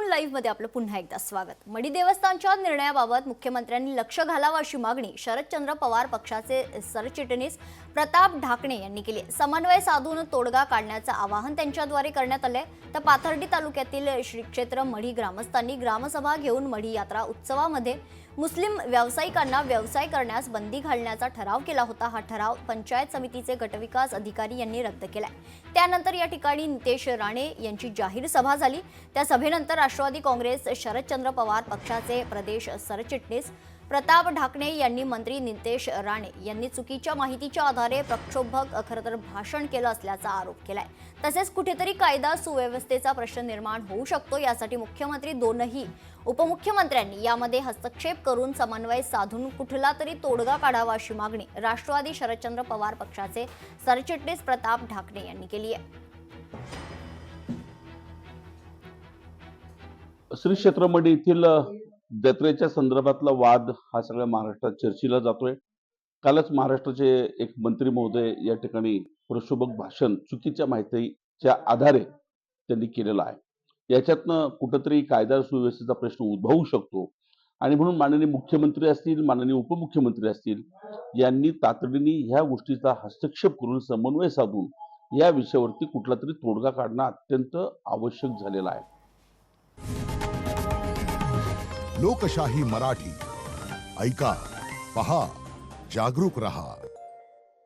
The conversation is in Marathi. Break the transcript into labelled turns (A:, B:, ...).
A: आफ्टरनून लाईव्ह मध्ये आपलं पुन्हा एकदा स्वागत। मढी देवस्थानच्या निर्णयाबाबत मुख्यमंत्र्यांनी लक्ष घालावं अशी मागणी शरदचंद्र पवार पक्षाचे सरचिटणीस प्रताप ढाकणे यांनी केली। समन्वय साधून तोडगा काढण्याचं आवाहन त्यांच्याद्वारे करण्यात आले। तर पाथर्डी तालुक्यातील श्री क्षेत्र मढी ग्रामस्थांनी ग्रामसभा घेऊन मढी यात्रा उत्सवामध्ये मुस्लिम व्यावसायिकांना व्यवसाय करण्यास बंदी घालण्याचा ठराव केला होता। हा ठराव पंचायत समितीचे गटविकास अधिकारी यांनी रद्द केलाय। त्यानंतर या ठिकाणी नितेश राणे यांची जाहीर सभा झाली। त्या सभेनंतर राष्ट्रवादी काँग्रेस शरदचंद्र पवार पक्षाचे प्रदेश सरचिटणीस प्रताप ढाकणे यांनी मंत्री नितेश राणे यांनी चुकीच्या माहितीच्या आधारे प्रक्षोभक खरतर भाषण केलं असल्याचा आरोप केलाय। तसेच कुठेतरी कायदा सुव्यवस्थेचा प्रश्न निर्माण होऊ शकतो, यासाठी मुख्यमंत्री दोनही उपमुख्यमंत्र्यांनी यामध्ये हस्तक्षेप करून समन्वय साधून कुठला तरी तोडगा काढावा अशी मागणी राष्ट्रवादी शरदचंद्र पवार पक्षाचे सरचिटणीस प्रताप ढाकणे यांनी केली आहे।
B: श्री क्षेत्र मढी येथील जत्रेच्या संदर्भातला वाद हा सगळ्या महाराष्ट्रात चर्चेला जातोय। कालच महाराष्ट्राचे एक मंत्री महोदय या ठिकाणी प्रक्षोभक भाषण चुकीच्या माहितीच्या आधारे त्यांनी केलेलं आहे। याच्यातनं कुठेतरी कायदा सुव्यवस्थेचा प्रश्न उद्भवू शकतो आणि म्हणून माननीय मुख्यमंत्री असतील, माननीय उपमुख्यमंत्री असतील यांनी तातडीने ह्या गोष्टीचा हस्तक्षेप करून समन्वय साधून या विषयावरती कुठला तरी तोडगा काढणं अत्यंत आवश्यक झालेलं आहे।
C: लोकशाही मराठी ऐका, पहा, जागरूक रहा।